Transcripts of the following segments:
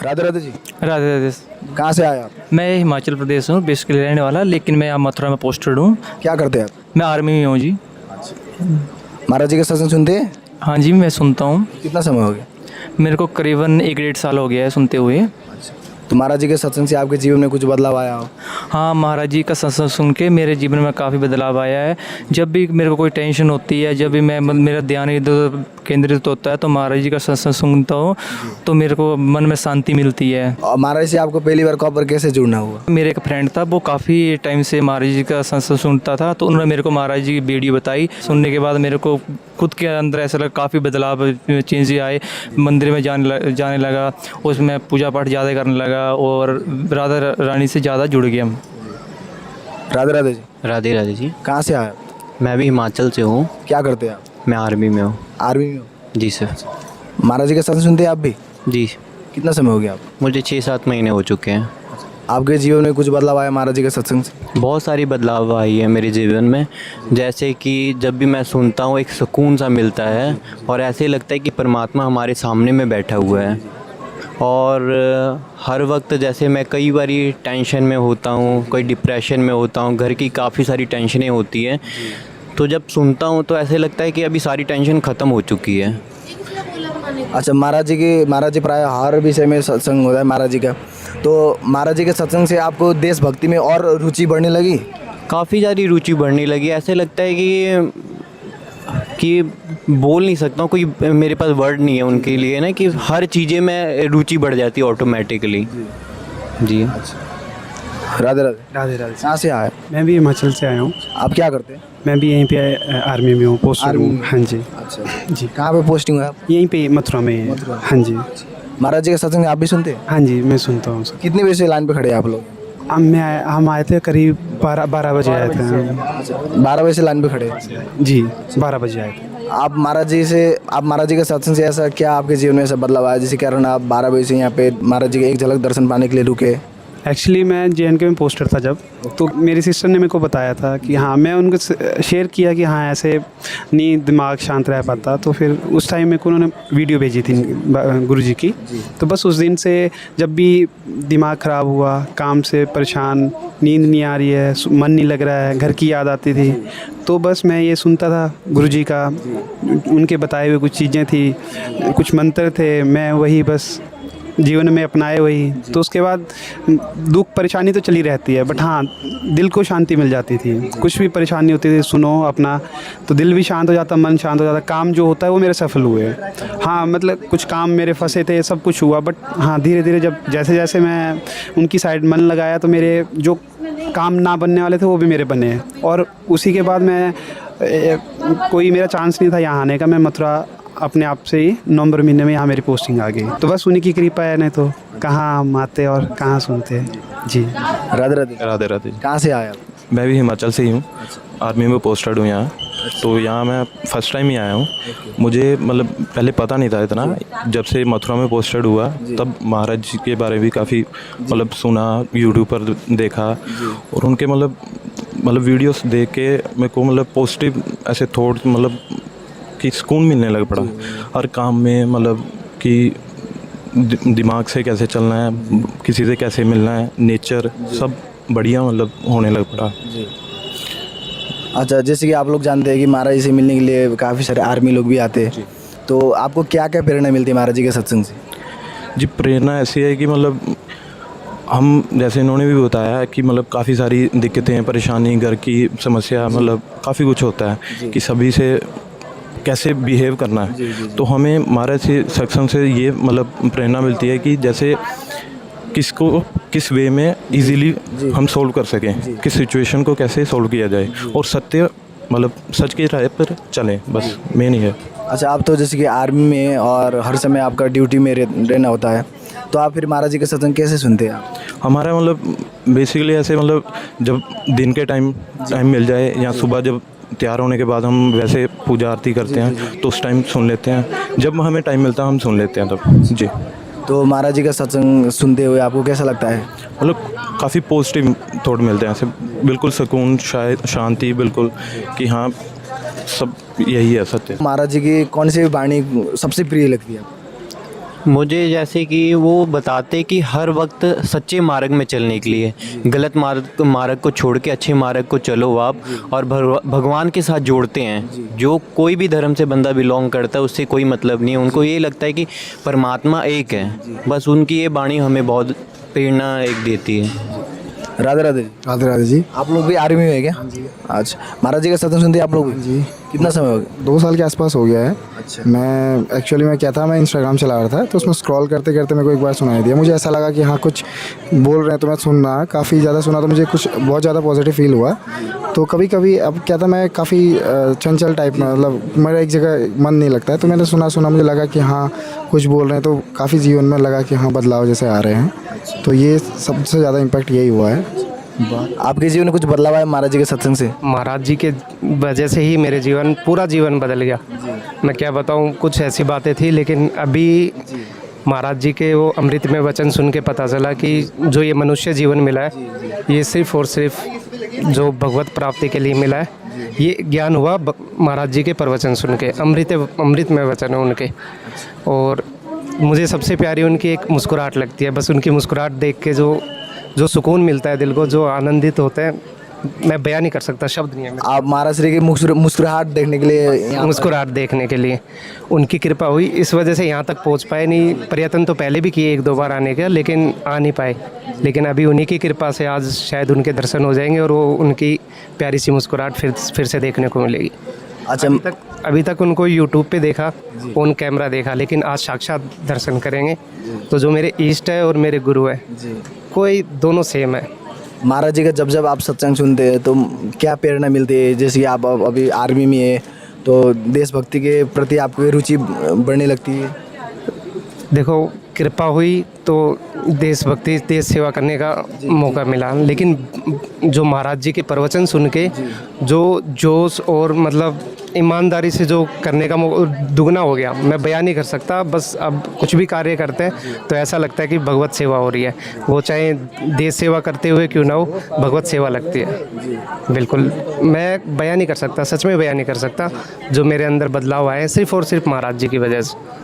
राधे राधे जी। राधे राधे। कहाँ से आए आप? मैं हिमाचल प्रदेश हूँ, बेसिकली रहने वाला, लेकिन मैं यहाँ मथुरा में पोस्टेड हूँ। क्या करते हैं आप? मैं आर्मी में हूँ जी। महाराज जी के सत्संग सुनते हैं? हाँ जी, मैं सुनता हूँ। कितना समय हो गया? मेरे को करीबन 1 डेढ़ साल हो गया है सुनते हुए। तो महाराज जी के सत्संग से आपके जीवन में कुछ बदलाव आया हो? हाँ, महाराज जी का सत्संग सुन के मेरे जीवन में काफ़ी बदलाव आया है। जब भी मेरे को कोई टेंशन होती है, जब भी मेरा ध्यान इधर केंद्रित होता है, तो महाराज जी का सत्संग सुनता हूँ तो मेरे को मन में शांति मिलती है। और महाराज से आपको पहली बार कहाँ पर कैसे जुड़ना हुआ? मेरे एक फ्रेंड था, वो काफ़ी टाइम से महाराज जी का सत्संग सुनता था, तो उन्होंने मेरे को महाराज जी की वीडियो बताई। सुनने के बाद मेरे को खुद के अंदर ऐसा लगा, काफ़ी बदलाव चेंज आए। मंदिर में जाने लगा, उसमें पूजा पाठ ज़्यादा करने लगा और राधा रानी से ज़्यादा जुड़ गया। राधे राधे जी। राधे राधे जी। कहाँ से आए? मैं भी हिमाचल से हूँ। क्या करते हैं आप? मैं आर्मी में हूँ। आर्मी में हो? जी सर। महाराज जी के सत्संग सुनते हैं आप भी? जी, कितना समय हो गया आप? मुझे 6-7 महीने हो चुके हैं। आपके जीवन में कुछ बदलाव आया महाराज जी के सत्संग से? बहुत सारी बदलाव आई है मेरे जीवन में। जैसे कि जब भी मैं सुनता हूँ, एक सुकून सा मिलता है और ऐसे लगता है कि परमात्मा हमारे सामने में बैठा हुआ है। और हर वक्त जैसे मैं कई बारी टेंशन में होता हूँ, कोई डिप्रेशन में होता हूँ, घर की काफ़ी सारी टेंशनें होती हैं, तो जब सुनता हूँ तो ऐसे लगता है कि अभी सारी टेंशन ख़त्म हो चुकी है। अच्छा, महाराज जी प्राय हर विषय में सत्संग होता है महाराज जी का। तो महाराज जी के सत्संग से आपको देशभक्ति में और रुचि बढ़ने लगी? काफ़ी ज़्यादा रुचि बढ़ने लगी। ऐसे लगता है कि बोल नहीं सकता हूँ, कोई मेरे पास वर्ड नहीं है उनके लिए ना, कि हर चीज़ें में रुचि बढ़ जाती है ऑटोमेटिकली। जी। राधे राधे। राधे राधे। कहाँ से आए? मैं भी हिमाचल से आया हूँ। आप क्या करते हैं? मैं भी यहीं पे आर्मी में हूँ, पोस्टेड आर्मी हूँ। में? हाँ जी। अच्छा जी। कहाँ पे पोस्टिंग है आप? यहीं पे मथुरा में। हाँ जी। महाराज जी के सत्संग आप भी सुनते हैं? हाँ जी, मैं सुनता हूँ सर। कितने बजे से लाइन पे खड़े हैं आप लोग? हम आए थे करीब 12 बजे आए थे हम। 12 बजे से लाइन पे खड़े हैं? जी, 12 बजे आए थे। आप महाराज जी के सत्संग से ऐसा क्या आपके जीवन में ऐसा बदलाव आया जिसके कारण आप 12 बजे से यहाँ पे महाराज जी के एक झलक दर्शन पाने के लिए रुके? एक्चुअली मैं JNK में पोस्टर था जब, तो मेरी सिस्टर ने मेरे को बताया था कि हाँ, मैं उनको शेयर किया कि हाँ ऐसे नहीं दिमाग शांत रह पाता, तो फिर उस टाइम मेरे को उन्होंने वीडियो भेजी थी गुरुजी की। तो बस उस दिन से जब भी दिमाग ख़राब हुआ, काम से परेशान, नींद नहीं आ रही है, मन नहीं लग रहा है, घर की याद आती थी, तो बस मैं ये सुनता था गुरुजी का। उनके बताए हुए कुछ चीज़ें थी, कुछ मंत्र थे, मैं वही बस जीवन में अपनाए वही। तो उसके बाद दुख परेशानी तो चली रहती है, बट हाँ दिल को शांति मिल जाती थी। कुछ भी परेशानी होती थी, सुनो अपना, तो दिल भी शांत हो जाता, मन शांत हो जाता। काम जो होता है वो मेरे सफल हुए। हाँ मतलब कुछ काम मेरे फंसे थे, सब कुछ हुआ, बट हाँ धीरे धीरे जब जैसे जैसे मैं उनकी साइड मन लगाया, तो मेरे जो काम ना बनने वाले थे वो भी मेरे बने। और उसी के बाद मैं कोई मेरा चांस नहीं था यहाँ आने का। मैं मथुरा अपने आप से ही नवंबर महीने में यहाँ मेरी पोस्टिंग आ गई। तो बस उन्हीं की कृपा है, नहीं तो कहाँ हम आते और कहाँ सुनते। जी। राधे राधे। राधे राधे। कहाँ से आए आप? मैं भी हिमाचल से ही हूँ। आर्मी में पोस्टेड हूँ यहाँ। तो यहाँ मैं फर्स्ट टाइम ही आया हूँ। मुझे मतलब पहले पता नहीं था इतना। जब से मथुरा में पोस्टेड हुआ तब महाराज जी के बारे में भी काफ़ी मतलब सुना, यूट्यूब पर देखा, और उनके मतलब वीडियोस देख के मेरे को मतलब पॉजिटिव ऐसे थॉट मतलब कि सुकून मिलने लग पड़ा हर काम में। मतलब कि दिमाग से कैसे चलना है, किसी से कैसे मिलना है, नेचर सब बढ़िया मतलब होने लग पड़ा। अच्छा, जैसे कि आप लोग जानते हैं कि महाराज जी से मिलने के लिए काफ़ी सारे आर्मी लोग भी आते हैं, तो आपको क्या क्या प्रेरणा मिलती है महाराज जी के सत्संग से? जी, प्रेरणा ऐसी है कि मतलब हम जैसे इन्होंने भी बताया कि मतलब काफ़ी सारी दिक्कतें, परेशानी, घर की समस्या, मतलब काफ़ी कुछ होता है कि सभी से कैसे बिहेव करना है। तो हमें महाराज से सत्संग से ये मतलब प्रेरणा मिलती है कि जैसे किसको किस वे में इजीली हम सोल्व कर सकें, किस सिचुएशन को कैसे सोल्व किया जाए, और सत्य मतलब सच के राह पर चलें, बस मेन ही है। अच्छा, आप तो जैसे कि आर्मी में और हर समय आपका ड्यूटी में रहना होता है, तो आप फिर महाराज जी के सत्संग कैसे सुनते हैं आप? हमारा मतलब बेसिकली ऐसे मतलब जब दिन के टाइम मिल जाए, या सुबह जब तैयार होने के बाद हम वैसे पूजा आरती करते हैं तो उस टाइम सुन लेते हैं। जब हमें टाइम मिलता है हम सुन लेते हैं तब। जी। तो महाराज जी का सत्संग सुनते हुए आपको कैसा लगता है? मतलब काफ़ी पॉजिटिव थॉट मिलते हैं ऐसे, बिल्कुल सुकून, शायद शांति, बिल्कुल कि हाँ सब यही है सत्य। महाराज जी की कौन सी वाणी सबसे प्रिय लगती है आपको? मुझे जैसे कि वो बताते कि हर वक्त सच्चे मार्ग में चलने के लिए, गलत मार्ग को छोड़ के अच्छे मार्ग को चलो आप, और भगवान के साथ जोड़ते हैं। जो कोई भी धर्म से बंदा बिलोंग करता है उससे कोई मतलब नहीं है, उनको ये लगता है कि परमात्मा एक है। बस उनकी ये वाणी हमें बहुत प्रेरणा एक देती है। राधे राधे जी। राधे राधे जी। आप लोग भी आर्मी में है क्या? अच्छा, महाराज जी का सत्संग सुनते हैं आप लोग भी? जी। कितना समय हो गया? 2 साल के आसपास हो गया है। अच्छा। मैं एक्चुअली मैं क्या था, मैं इंस्टाग्राम चला रहा था, तो उसमें स्क्रॉल करते करते मेरे को एक बार सुनाई दिया। मुझे ऐसा लगा कि हाँ कुछ बोल रहे हैं, तो मैं सुनना काफ़ी ज़्यादा सुना, तो मुझे कुछ बहुत ज़्यादा पॉजिटिव फील हुआ। तो कभी कभी अब क्या था, मैं काफ़ी चंचल टाइप में, मतलब मेरा एक जगह मन नहीं लगता है, तो मैंने सुना मुझे लगा कि हाँ कुछ बोल रहे हैं, तो काफ़ी जीवन में लगा कि हाँ बदलाव जैसे आ रहे हैं। तो ये सबसे ज़्यादा इम्पैक्ट यही हुआ है। आपके जीवन में कुछ बदलाव आया महाराज जी के सत्संग से? महाराज जी के वजह से ही मेरे पूरा जीवन बदल गया। मैं क्या बताऊं, कुछ ऐसी बातें थी, लेकिन अभी महाराज जी के वो अमृत में वचन सुन के पता चला कि जो ये मनुष्य जीवन मिला है, ये सिर्फ़ और सिर्फ जो भगवत प्राप्ति के लिए मिला है। ये ज्ञान हुआ महाराज जी के प्रवचन सुन के। अमृत में वचन है उनके। और मुझे सबसे प्यारी उनकी एक मुस्कुराहट लगती है। बस उनकी मुस्कुराहट देख के जो सुकून मिलता है दिल को, जो आनंदित होते हैं, मैं बयान नहीं कर सकता, शब्द नहीं है मेरे। आप महाराज श्री की मुस्कुराहट देखने के लिए मुस्कुराहट देखने के लिए उनकी कृपा हुई, इस वजह से यहाँ तक पहुँच पाए। नहीं, प्रयत्न तो पहले भी किए 1-2 बार आने का, लेकिन आ नहीं पाए। लेकिन अभी उन्हीं की कृपा से आज शायद उनके दर्शन हो जाएंगे और वो उनकी प्यारी सी मुस्कुराहट फिर से देखने को मिलेगी। अच्छा, अभी तक उनको यूट्यूब पे देखा, ऑन कैमरा देखा, लेकिन आज साक्षात दर्शन करेंगे। तो जो मेरे इष्ट है और मेरे गुरु है, कोई दोनों सेम है। महाराज जी का जब आप सत्संग सुनते हैं तो क्या प्रेरणा मिलती है? जैसे कि आप अभी आर्मी में है, तो देशभक्ति के प्रति आपकी रुचि बढ़ने लगती है? देखो, कृपा हुई तो देशभक्ति, देश सेवा करने का मौका मिला। लेकिन जो महाराज जी के प्रवचन सुन के जो जोश और मतलब ईमानदारी से जो करने का दुगना हो गया, मैं बयान नहीं कर सकता। बस अब कुछ भी कार्य करते हैं तो ऐसा लगता है कि भगवत सेवा हो रही है। वो चाहे देश सेवा करते हुए क्यों ना हो, भगवत सेवा लगती है। बिल्कुल, मैं बयान नहीं कर सकता, सच में बयान नहीं कर सकता। जो मेरे अंदर बदलाव आए सिर्फ़ और सिर्फ महाराज जी की वजह से।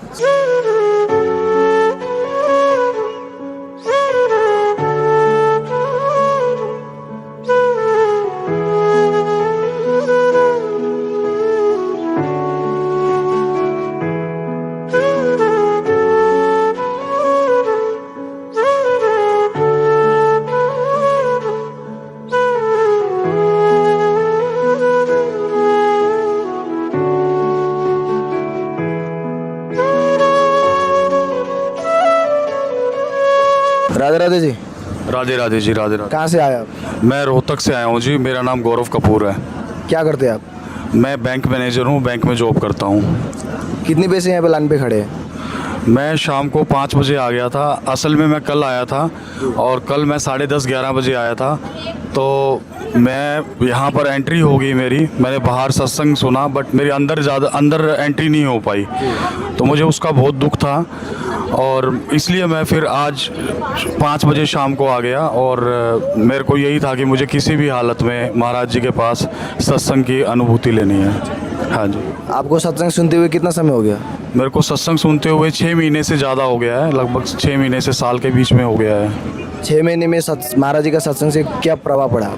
राधे राधे जी। राधे राधे जी। राधे राधे। कहाँ से आए आप? मैं रोहतक से आया हूँ जी। मेरा नाम गौरव कपूर है। क्या करते हैं आप? मैं बैंक मैनेजर हूँ, बैंक में जॉब करता हूँ। कितनी बजे से यहाँ पे लाइन पे खड़े हैं? मैं शाम को 5 बजे आ गया था। असल में मैं कल आया था और कल मैं 10:30-11 बजे आया था। तो मैं यहाँ पर एंट्री हो गई मेरी, मैंने बाहर सत्संग सुना, बट मेरे अंदर एंट्री नहीं हो पाई। तो मुझे उसका बहुत दुख था और इसलिए मैं फिर आज 5 बजे शाम को आ गया। और मेरे को यही था कि मुझे किसी भी हालत में महाराज जी के पास सत्संग की अनुभूति लेनी है। हाँ जी। आपको सत्संग सुनते हुए कितना समय हो गया? मेरे को सत्संग सुनते हुए 6 महीने से ज़्यादा हो गया है, लगभग 6 महीने से साल के बीच में हो गया है। 6 महीने में महाराज जी का सत्संग से क्या प्रभाव पड़ा?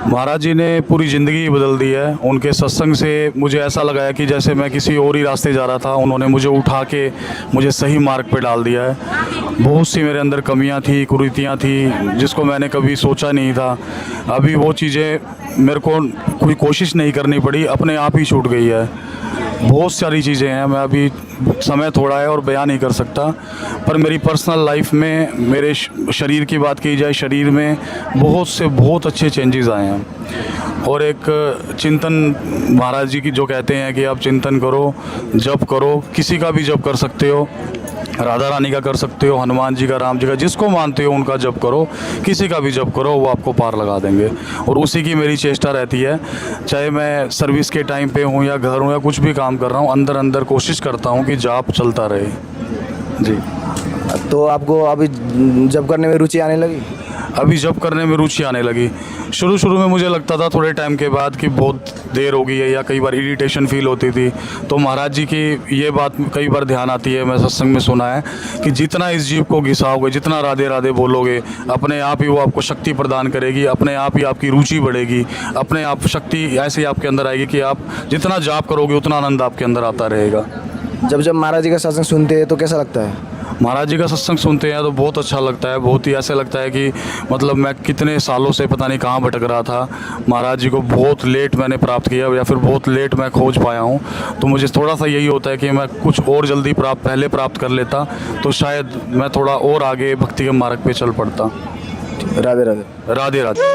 महाराज जी ने पूरी ज़िंदगी बदल दी है। उनके सत्संग से मुझे ऐसा लगा है कि जैसे मैं किसी और ही रास्ते जा रहा था, उन्होंने मुझे उठा के मुझे सही मार्ग पे डाल दिया है। बहुत सी मेरे अंदर कमियां थी, कुरीतियां थी, जिसको मैंने कभी सोचा नहीं था। अभी वो चीज़ें मेरे को कोई कोशिश नहीं करनी पड़ी, अपने आप ही छूट गई है। बहुत सारी चीज़ें हैं, मैं अभी समय थोड़ा है और बयान नहीं कर सकता। पर मेरी पर्सनल लाइफ में, मेरे शरीर की बात की जाए, शरीर में बहुत अच्छे चेंजेस आए हैं। और एक चिंतन महाराज जी की जो कहते हैं कि आप चिंतन करो, जप करो, किसी का भी जप कर सकते हो, राधा रानी का कर सकते हो, हनुमान जी का, राम जी का, जिसको मानते हो उनका जप करो, किसी का भी जप करो, वो आपको पार लगा देंगे। और उसी की मेरी चेष्टा रहती है, चाहे मैं सर्विस के टाइम पे हूँ या घर हूँ या कुछ भी काम कर रहा हूँ, अंदर कोशिश करता हूँ कि जाप चलता रहे जी। तो आपको अभी जप करने में रुचि आने लगी? अभी जब करने में रुचि आने लगी। शुरू शुरू में मुझे लगता था थोड़े टाइम के बाद कि बहुत देर हो गई है या कई बार इरिटेशन फील होती थी। तो महाराज जी की ये बात कई बार ध्यान आती है, मैं सत्संग में सुना है कि जितना इस जीव को घिसाओगे, जितना राधे राधे बोलोगे, अपने आप ही वो आपको शक्ति प्रदान करेगी, अपने आप ही आपकी रुचि बढ़ेगी, अपने आप शक्ति ऐसे आपके अंदर आएगी कि आप जितना जाप करोगे उतना आनंद आपके अंदर आता रहेगा। जब महाराज जी का सत्संग सुनते हैं तो कैसा लगता है? महाराज जी का सत्संग सुनते हैं तो बहुत अच्छा लगता है। बहुत ही ऐसे लगता है कि मतलब मैं कितने सालों से पता नहीं कहाँ भटक रहा था, महाराज जी को बहुत लेट मैंने प्राप्त किया या फिर बहुत लेट मैं खोज पाया हूँ। तो मुझे थोड़ा सा यही होता है कि मैं कुछ और जल्दी पहले प्राप्त कर लेता तो शायद मैं थोड़ा और आगे भक्ति के मार्ग पे चल पड़ता। राधे राधे। राधे राधे।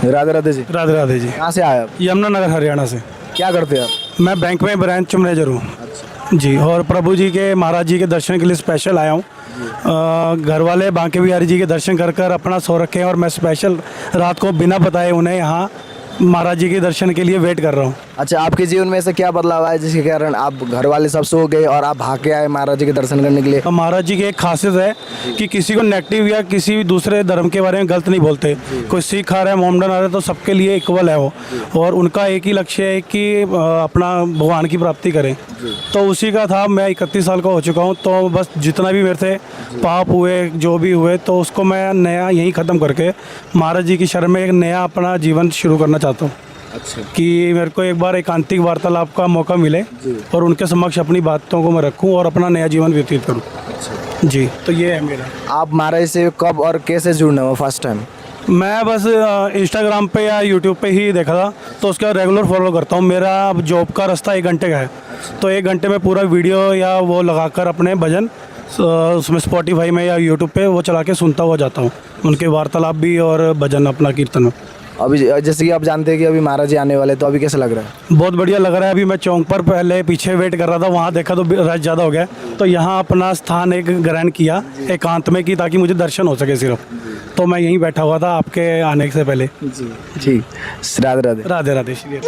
राधे राधे जी। राधे राधे जी। कहाँ से आए आप? यमुनानगर हरियाणा से। क्या करते हैं आप? मैं बैंक में ब्रांच मैनेजर हूँ। जी, और प्रभु जी के महाराज जी के दर्शन के लिए स्पेशल आया हूँ। घर वाले बांके बिहारी जी के दर्शन कर कर अपना सो रखे हैं और मैं स्पेशल रात को बिना बताए उन्हें यहाँ महाराज जी के दर्शन के लिए वेट कर रहा हूँ। अच्छा, आपके जीवन में ऐसा क्या बदलाव आया जिसके कारण आप घर वाले सब सो गए और आप भाग के आए महाराज जी के दर्शन करने के लिए? महाराज जी की एक खासियत है कि किसी को नेगेटिव या किसी भी दूसरे धर्म के बारे में गलत नहीं बोलते। कोई सिख आ रहा है, मोहम्मदन आ रहा है, तो सबके लिए इक्वल है वो, और उनका एक ही लक्ष्य है कि अपना भगवान की प्राप्ति करें। तो उसी का था। मैं 31 साल का हो चुका हूँ, तो बस जितना भी मेरे से पाप हुए, जो भी हुए, तो उसको मैं नया यहीं ख़त्म करके महाराज जी की शरण में एक नया अपना जीवन शुरू करना चाहता हूँ। अच्छा। कि मेरे को एक बार एकांतिक वार्तालाप का मौका मिले और उनके समक्ष अपनी बातों को मैं रखूं और अपना नया जीवन व्यतीत करूं। अच्छा। जी, तो ये है मेरा। आप महाराज से कब और कैसे जुड़ना हुआ फर्स्ट टाइम? मैं बस इंस्टाग्राम पे या यूट्यूब पे ही देखा था, तो उसका रेगुलर फॉलो करता हूँ। मेरा अब जॉब का रास्ता 1 घंटे का है, तो 1 घंटे में पूरा वीडियो या वो लगाकर अपने भजन उसमें स्पॉटिफाई में या यूट्यूब पे वो चला के सुनता हुआ जाता हूँ, उनके वार्तालाप भी और भजन अपना कीर्तन में। अभी जैसे कि आप जानते हैं कि अभी महाराज जी आने वाले, तो अभी कैसा लग रहा है? बहुत बढ़िया लग रहा है। अभी मैं चौक पर पहले पीछे वेट कर रहा था, वहाँ देखा तो रश ज़्यादा हो गया, तो यहाँ अपना स्थान एक ग्रहण किया एकांत में की, ताकि मुझे दर्शन हो सके सिर्फ। तो मैं यहीं बैठा हुआ था आपके आने से पहले। जी ठीक। राधे राधे। राधे राधे श्री।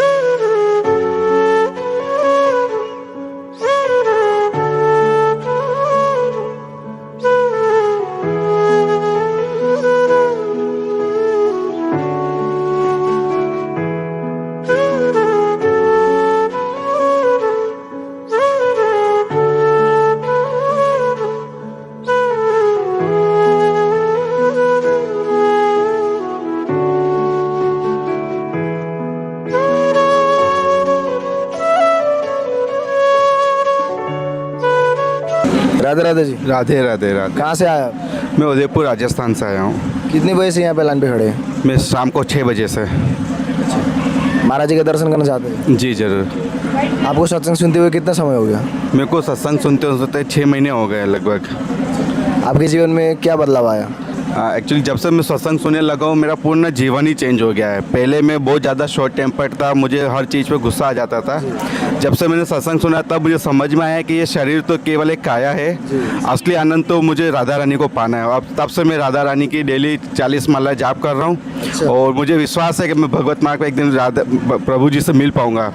राधे राधे जी। राधे राधे राधे। कहाँ से आए आप? मैं उदयपुर राजस्थान से आया हूँ। कितने बजे से यहाँ पे लाइन पे खड़े हैं? मैं शाम को 6 बजे से। महाराज जी का दर्शन करना चाहते हैं? जी ज़रूर। आपको सत्संग सुनते हुए कितना समय हो गया? मेरे को सत्संग सुनते 6 महीने हो गए लगभग। आपके जीवन में क्या बदलाव आया? एक्चुअली जब से मैं सत्संग सुनने लगा हूँ, मेरा पूर्ण जीवन ही चेंज हो गया है। पहले मैं बहुत ज़्यादा शॉर्ट टेम्पर्ड था, मुझे हर चीज़ पे गुस्सा आ जाता था। जब से मैंने सत्संग सुना तब मुझे समझ में आया कि ये शरीर तो केवल एक काया है, असली आनंद तो मुझे राधा रानी को पाना है। अब तब से मैं राधा रानी की डेली 40 माला जाप कर रहा हूँ और मुझे विश्वास है कि मैं भगवत मार्ग पर एक दिन प्रभु जी से मिल पाऊँगा।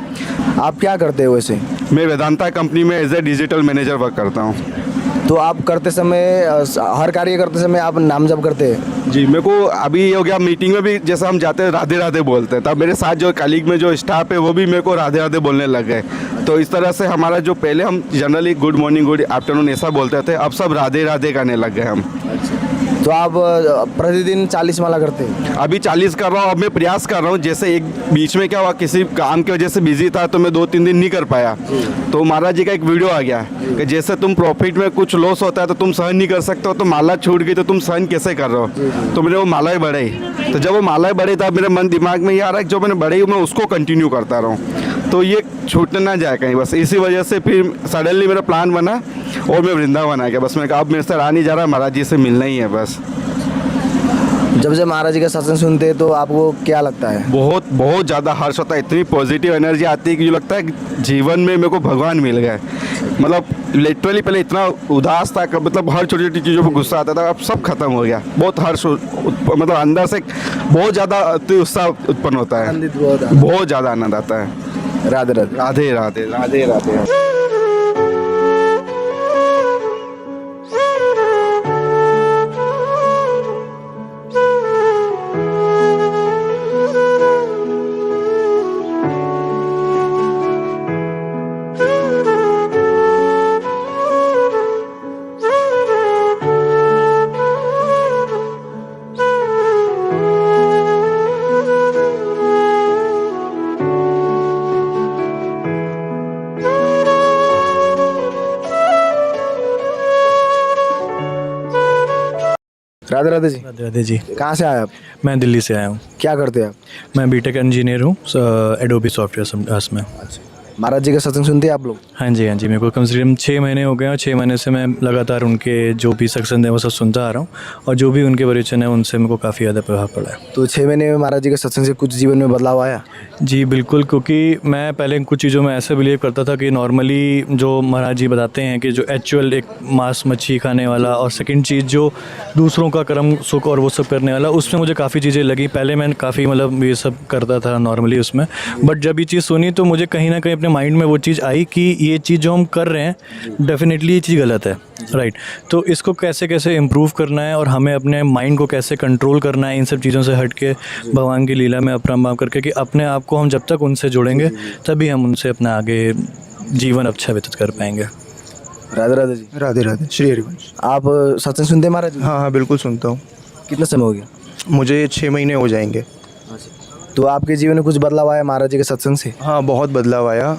आप क्या करते हो वैसे? मैं वेदांता कंपनी में as a digital manager work करता हूँ। तो आप करते समय, हर कार्य करते समय आप नाम जप करते हैं? जी, मेरे को अभी ये हो गया, मीटिंग में भी जैसे हम जाते हैं राधे राधे बोलते हैं, तब मेरे साथ जो कलीग में जो स्टाफ है वो भी मेरे को राधे राधे बोलने लग गए। तो इस तरह से हमारा जो पहले हम generally good morning good afternoon ऐसा बोलते थे, अब सब राधे राधे करने लग गए हम। तो आप प्रतिदिन 40 माला करते हैं? अभी 40 कर रहा हूँ। अब मैं प्रयास कर रहा हूँ, जैसे एक बीच में क्या हुआ, किसी काम की वजह से बिजी था तो मैं 2-3 दिन नहीं कर पाया। तो महाराज जी का एक वीडियो आ गया कि जैसे तुम प्रॉफिट में कुछ लॉस होता है तो तुम सहन नहीं कर सकते हो, तो माला छूट गई तो तुम सहन कैसे कर रहे हो। तो मेरे वो मालाएं बढ़े, तो जब वो मालाएं बढ़े तब मेरे मन दिमाग में ये आ रहा है कि जो मैंने बढ़ी मैं उसको कंटिन्यू करता रहूँ, तो ये छूटने ना जाए कहीं। बस इसी वजह से फिर सडनली मेरा प्लान बना और मैं वृंदावन आ गया। बस मैं कहा अब मेरे से रहा नहीं जा रहा, महाराज जी से मिलना ही है बस। जब जब महाराज जी का सत्संग सुनते हैं तो आपको क्या लगता है? बहुत बहुत ज़्यादा हर्ष होता है, इतनी पॉजिटिव एनर्जी आती है कि जो लगता है कि जीवन में मेरे को भगवान मिल गए। मतलब लिटरली पहले इतना उदास था, मतलब हर छोटी छोटी चीज़ों पर गुस्सा आता था, अब सब खत्म हो गया। बहुत हर्ष मतलब अंदर से बहुत ज़्यादा अति उत्साह उत्पन्न होता है, आनंदित बहुत बहुत ज़्यादा आनंद आता है। राधे राधे। राधे राधे राधे राधे। राधे राधे जी। राधे राधे जी। कहाँ से आए आप? मैं दिल्ली से आया हूँ। क्या करते हैं आप? मैं बीटेक इंजीनियर हूँ एडोबी सॉफ्टवेयर में। महाराज जी का सत्संग सुनते हैं आप लोग? हाँ जी हाँ जी, मेरे को कम से कम 6 महीने हो गए और 6 महीने से मैं लगातार उनके जो भी सत्संग है वो सब सुनता आ रहा हूँ और जो भी उनके प्रवचन है उनसे मेरे को काफ़ी ज़्यादा प्रभाव पड़ा है। तो 6 महीने में महाराज जी के सत्संग से कुछ जीवन में बदलाव आया? जी बिल्कुल, क्योंकि मैं पहले कुछ चीज़ों में ऐसे बिलीव करता था कि नॉर्मली जो महाराज जी बताते हैं कि जो एक्चुअल एक मांस मच्छी खाने वाला और सेकंड चीज़ जो दूसरों का कर्म सुख और वो सब करने वाला, उसमें मुझे काफ़ी चीज़ें लगी। पहले मैं काफ़ी मतलब ये सब करता था नॉर्मली उसमें, बट जब ये चीज़ सुनी तो मुझे कहीं ना कहीं अपने माइंड में वो चीज़ आई कि ये चीज़ जो हम कर रहे हैं डेफिनेटली ये चीज़ गलत है, राइट। तो इसको कैसे कैसे इम्प्रूव करना है और हमें अपने माइंड को कैसे कंट्रोल करना है, इन सब चीज़ों से हट के भगवान की लीला में अपना करके कि अपने आप को हम जब तक उनसे जोड़ेंगे तभी हम उनसे अपना आगे जीवन अच्छा व्यतीत कर पाएंगे। राधे राधे जी। राधे राधे। श्री हरिवंश। आप सत्संग सुनते हैं महाराज जी? हाँ हाँ बिल्कुल सुनता हूँ। कितना समय हो गया? मुझे 6 महीने हो जाएंगे। तो आपके जीवन में कुछ बदलाव आया महाराज जी के सत्संग से? हाँ बहुत बदलाव आया।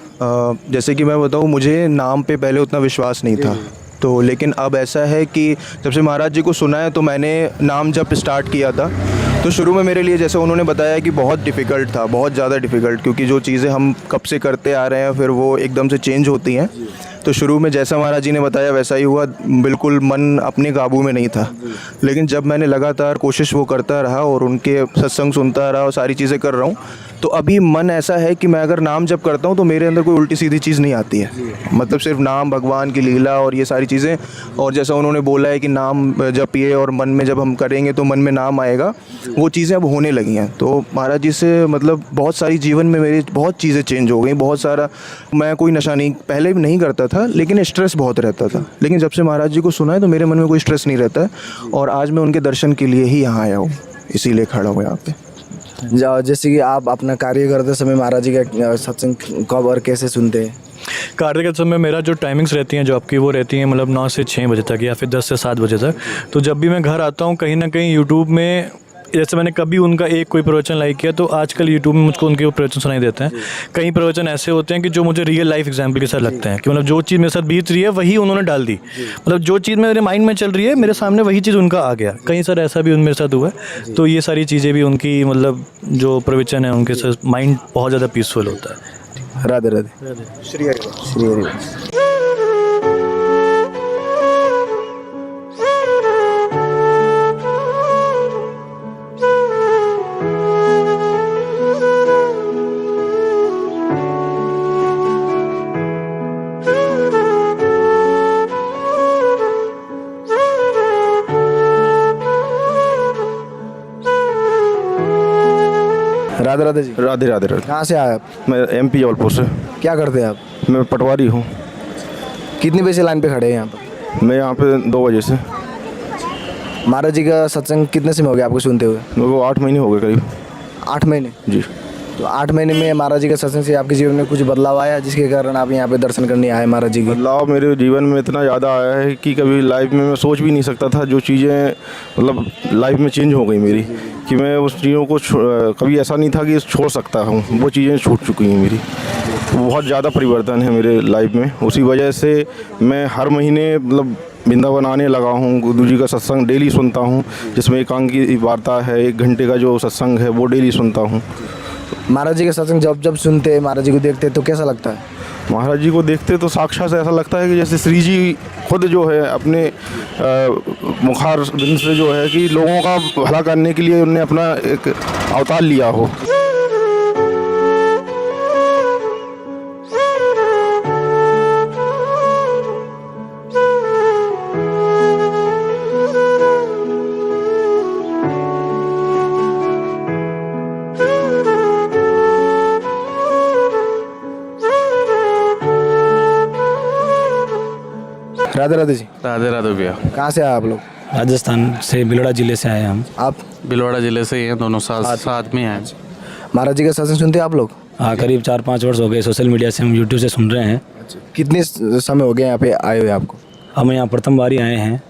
जैसे कि मैं बताऊँ, मुझे नाम पे पहले उतना विश्वास नहीं था, तो लेकिन अब ऐसा है कि जब से महाराज जी को सुना है तो मैंने नाम जब स्टार्ट किया था तो शुरू में मेरे लिए जैसे उन्होंने बताया कि बहुत डिफ़िकल्ट था, बहुत ज़्यादा डिफ़िकल्ट, क्योंकि जो चीज़ें हम कब से करते आ रहे हैं फिर वो एकदम से चेंज होती हैं। तो शुरू में जैसा महाराज जी ने बताया वैसा ही हुआ, बिल्कुल मन अपने काबू में नहीं था। लेकिन जब मैंने लगातार कोशिश वो करता रहा और उनके सत्संग सुनता रहा और सारी चीज़ें कर रहा हूँ, तो अभी मन ऐसा है कि मैं अगर नाम जप करता हूँ तो मेरे अंदर कोई उल्टी सीधी चीज़ नहीं आती है। मतलब सिर्फ नाम, भगवान की लीला और ये सारी चीज़ें, और जैसा उन्होंने बोला है कि नाम जपिए और मन में जब हम करेंगे तो मन में नाम आएगा, वो चीज़ें अब होने लगी हैं। तो महाराज जी से मतलब बहुत सारी जीवन में मेरी बहुत चीज़ें चेंज हो गई, बहुत सारा। मैं कोई नशा नहीं पहले भी नहीं करता था, लेकिन स्ट्रेस बहुत रहता था, लेकिन जब से महाराज जी को सुना है तो मेरे मन में कोई स्ट्रेस नहीं रहता है। और आज मैं उनके दर्शन के लिए ही यहाँ आया हूँ, इसीलिए खड़ा हूँ यहाँ पे। जैसे कि आप अपना कार्य करते समय महाराज जी का सत्संग कब और कैसे सुनते हैं? कार्य के समय मेरा जो टाइमिंग्स रहती हैं जो आपकी वो रहती हैं मतलब 9 से 6 बजे तक या फिर 10 से 7 बजे तक। तो जब भी मैं घर आता हूँ कहीं ना कहीं यूट्यूब में, जैसे मैंने कभी उनका एक कोई प्रवचन लाइक किया तो आजकल यूट्यूब में मुझको उनके प्रवचन सुनाई देते हैं। कई प्रवचन ऐसे होते हैं कि जो मुझे रियल लाइफ एग्जाम्पल के साथ लगते हैं कि मतलब जो चीज़ मेरे साथ बीत रही है वही उन्होंने डाल दी, मतलब जो चीज़ मेरे माइंड में चल रही है मेरे सामने वही चीज़ उनका आ गया। कहीं सर ऐसा भी मेरे साथ हुआ है। तो ये सारी चीज़ें भी उनकी मतलब जो प्रवचन है उनके साथ माइंड बहुत ज़्यादा पीसफुल होता है। राधे राधे। श्री हरिवंश। श्री हरिवंश। राधे राधे जी। राधे राधे राधे। कहाँ से आए आप? मैं MP जबलपुर से। क्या करते हैं आप? मैं पटवारी हूँ। कितनी बजे से लाइन पे खड़े हैं यहाँ पर? मैं यहाँ पे 2 बजे से। महाराज जी का सत्संग कितने समय हो गया आपको सुनते हुए? मेरे को 8 महीने हो गए करीब। 8 महीने? जी। तो 8 महीने में महाराज जी का सत्संग से आपके जीवन में कुछ बदलाव आया जिसके कारण आप यहाँ पे दर्शन करने आए महाराज जी की? बदलाव मेरे जीवन में इतना ज़्यादा आया है कि कभी लाइफ में मैं सोच भी नहीं सकता था। जो चीज़ें मतलब लाइफ में चेंज हो गई मेरी, कि मैं उस चीज़ों को कभी ऐसा नहीं था कि छोड़ सकता हूँ, वो चीज़ें छूट चुकी हैं मेरी। बहुत ज़्यादा परिवर्तन है मेरे लाइफ में। उसी वजह से मैं हर महीने मतलब वृंदावन आने लगा हूँ। गुरु जी का सत्संग डेली सुनता हूँ, जिसमें एकांत की वार्ता है, 1 घंटे का जो सत्संग है वो डेली सुनता हूँ। महाराज जी का सत्संग जब जब सुनते हैं, महाराज जी को देखते हैं तो कैसा लगता है? महाराज जी को देखते तो साक्षात से ऐसा लगता है कि जैसे श्री जी खुद जो है अपने मुखार बिंद से जो है कि लोगों का भला करने के लिए उन्होंने अपना एक अवतार लिया हो। राधे राधे जी। राधे राधे भैया। कहाँ से आए आप लोग? राजस्थान से भीलवाड़ा ज़िले से आए हैं हम। आप? भिलवाड़ा ज़िले से ही हैं, दोनों साथ में हैं। महाराज जी का सत्संग सुनते हैं आप लोग? हाँ, करीब 4-5 वर्ष हो गए। सोशल मीडिया से हम यूट्यूब से सुन रहे हैं। कितने समय हो गए यहाँ पे आए हुए आपको? हम यहाँ प्रथम बार ही आए हैं।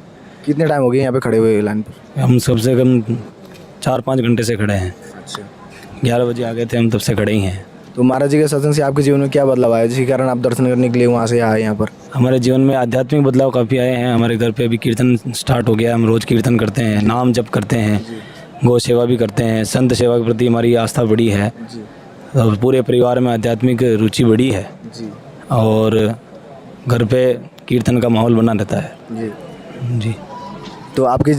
कितने टाइम हो गए यहाँ पे खड़े हुए लाइन पर? हम सबसे कम 4-5 घंटे से खड़े हैं। 11 बजे आ गए थे हम, तब से खड़े ही हैं। तो महाराज जी के सत्संग से आपके जीवन में क्या बदलाव आया जिसके कारण आप दर्शन करने के लिए वहाँ से आए यहाँ पर? हमारे जीवन में आध्यात्मिक बदलाव काफ़ी आए हैं। हमारे घर पे अभी कीर्तन स्टार्ट हो गया। हम रोज़ कीर्तन करते हैं, नाम जप करते हैं, गौ सेवा भी करते हैं। संत सेवा के प्रति हमारी आस्था बढ़ी है। और पूरे परिवार में आध्यात्मिक रुचि बढ़ी है। और घर पे कीर्तन का माहौल बना रहता है। जी। तो आपके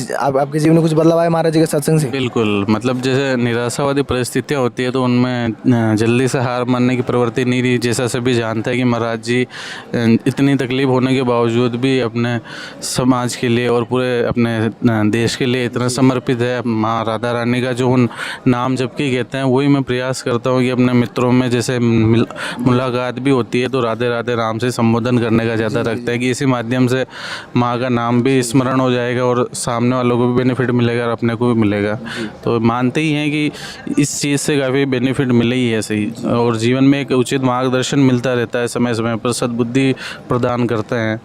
जीवन में कुछ बदलाव आया महाराज जी के सत्संग से? बिल्कुल, मतलब जैसे निराशावादी परिस्थितियाँ होती है तो उनमें जल्दी से हार मानने की प्रवृत्ति नहीं रही। जैसा सभी जानते हैं कि महाराज जी इतनी तकलीफ होने के बावजूद भी अपने समाज के लिए और पूरे अपने देश के लिए इतना समर्पित है। माँ राधा रानी का जो उन नाम जपकी कहते हैं, वही मैं प्रयास करता हूँ कि अपने मित्रों में जैसे मुलाकात भी होती है तो राधे राधे राम से संबोधन करने का ज़्यादा रखते हैं कि इसी माध्यम से माँ का नाम भी स्मरण हो जाएगा और सामने वालों को भी बेनिफिट मिलेगा और अपने को भी मिलेगा। तो मानते ही हैं कि इस चीज़ से काफ़ी बेनिफिट मिले ही है सही, और जीवन में एक उचित मार्गदर्शन मिलता रहता है, समय समय पर सद्बुद्धि प्रदान करते हैं।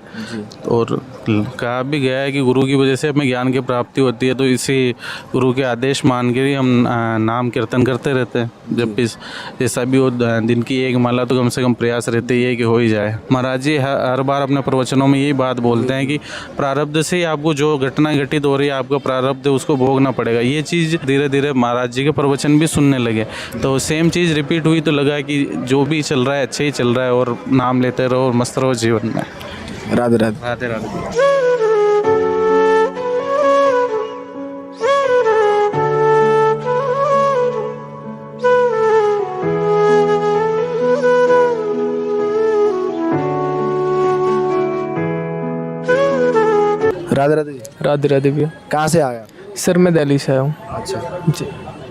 और कहा भी गया है कि गुरु की वजह से हमें ज्ञान की प्राप्ति होती है, तो इसी गुरु के आदेश मान के ही हम नाम कीर्तन करते रहते हैं। जब भी जैसा भी हो, दिन की एक माला तो कम से कम प्रयास रहते ही है कि हो ही जाए। महाराज जी हर बार अपने प्रवचनों में यही बात बोलते हैं कि प्रारब्ध से ही आपको जो घटना घटित हो रही है, आपका प्रारब्ध है, उसको भोगना पड़ेगा। ये चीज़ धीरे धीरे महाराज जी के प्रवचन भी सुनने लगे तो सेम चीज़ रिपीट हुई, तो लगा कि जो भी चल रहा है अच्छा ही चल रहा है और नाम लेते रहो और मस्त रहो जीवन में। राधे राधे। राधे राधे। राधे राधे जी। राधे राधे भैया। कहाँ से आए आप? सर मैं दिल्ली से आया हूँ। अच्छा जी।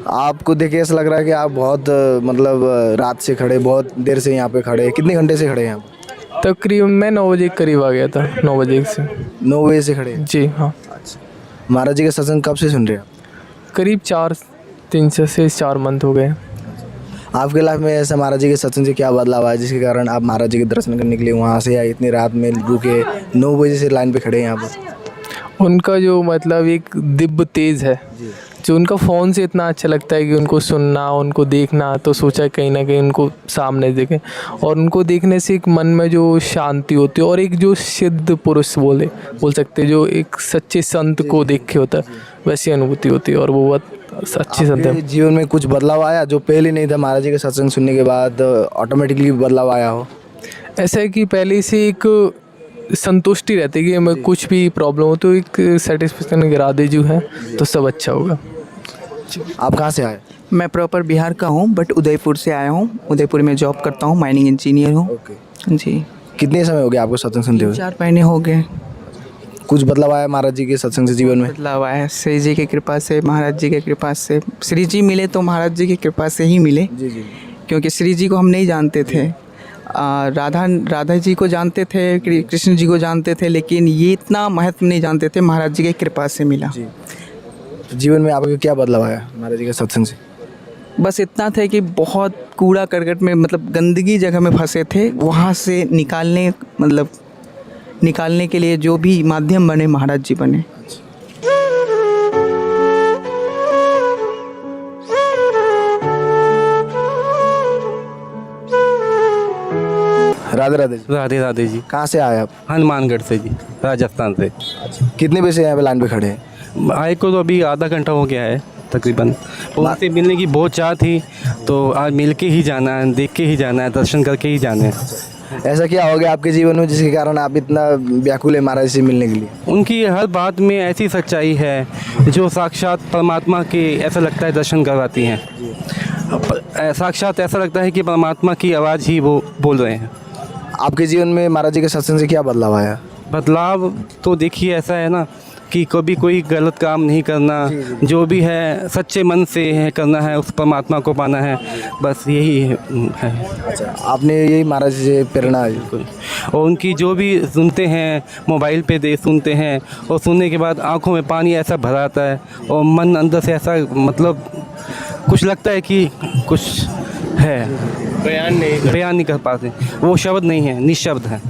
आपको देख के ऐसा लग रहा है कि आप बहुत मतलब रात से खड़े, बहुत देर से यहाँ पे खड़े। कितने घंटे से खड़े हैं आप? तकरीबन मैं 9 बजे के करीब आ गया था। 9 बजे से। 9 बजे से खड़े हैं? जी हाँ। अच्छा, महाराज जी का सत्संग कब से सुन रहे हैं आप? करीब 3 से 4 मंथ हो गए। आपके लाइफ में ऐसा महाराज जी के सत्संग से क्या बदलाव आया जिसके कारण आप महाराज जी के दर्शन करने के लिए वहाँ से आए, इतनी रात में रुके, 9 बजे से लाइन पे खड़े हैं यहाँ पर? उनका जो मतलब एक दिव्य तेज है, जो उनका फ़ोन से इतना अच्छा लगता है कि उनको सुनना, उनको देखना, तो सोचा कहीं ना कहीं उनको सामने देखें। और उनको देखने से एक मन में जो शांति होती है और एक जो सिद्ध पुरुष बोल सकते, जो एक सच्चे संत को देख के होता है, वैसी अनुभूति होती है और वो बहुत अच्छी संत है। जीवन में कुछ बदलाव आया जो पहले नहीं था, महाराज जी के सत्संग सुनने के बाद ऑटोमेटिकली बदलाव आया हो? ऐसा है कि पहले से एक संतुष्टि रहती है कि हमें कुछ भी प्रॉब्लम हो तो एक सेटिस्फेक्शन गिरा दे जो है तो सब अच्छा होगा। आप कहाँ से आए? मैं प्रॉपर बिहार का हूँ बट उदयपुर से आया हूँ। उदयपुर में जॉब करता हूँ, माइनिंग इंजीनियर हूँ। जी। कितने समय हो गया आपको सत्संग सुनते हुए? 4 महीने हो गए। कुछ बदलाव आया महाराज जी के सत्संग से जीवन में? बदलाव आया श्री जी की कृपा से, महाराज जी की कृपा से। श्री जी मिले तो महाराज जी की कृपा से ही मिले। जी। क्योंकि श्री जी को हम नहीं जानते थे, राधा जी को जानते थे, कृष्ण जी को जानते थे, लेकिन ये इतना महत्व नहीं जानते थे। महाराज जी की कृपा से मिला। तो जीवन में आपको क्या बदलाव आया महाराज जी के सत्संग से? बस इतना था कि बहुत कूड़ा करकट में, मतलब गंदगी जगह में फंसे थे, वहाँ से निकालने के लिए जो भी माध्यम बने, महाराज जी बने। राधे राधे जी। राधे राधे जी। कहाँ से आए आप? हनुमानगढ़ से जी, राजस्थान से। कितने बजे से यहाँ पे लाइन पे खड़े हैं? आए को तो अभी आधा घंटा हो गया है तकरीबन। उनसे मिलने की बहुत चाह थी, तो आज मिल के ही जाना है, देख के ही जाना है, दर्शन करके ही जाना है। ऐसा क्या हो गया आपके जीवन में जिसके कारण आप इतना व्याकुल है महाराज से मिलने के लिए? उनकी हर बात में ऐसी सच्चाई है जो साक्षात परमात्मा के ऐसा लगता है दर्शन करवाती हैं। साक्षात ऐसा लगता है कि परमात्मा की आवाज़ ही वो बोल रहे हैं। आपके जीवन में महाराज जी के सत्संग से क्या बदलाव आया? बदलाव तो देखिए ऐसा है ना कि कभी कोई गलत काम नहीं करना, जो भी है सच्चे मन से है करना है, उस परमात्मा को पाना है, बस यही है। अच्छा, आपने यही महाराज से प्रेरणा है? और उनकी जो भी सुनते हैं मोबाइल पे दे सुनते हैं और सुनने के बाद आंखों में पानी ऐसा भर आता है और मन अंदर से ऐसा मतलब कुछ लगता है कि कुछ है, बयान नहीं कर पाते, वो शब्द नहीं है, निशब्द है।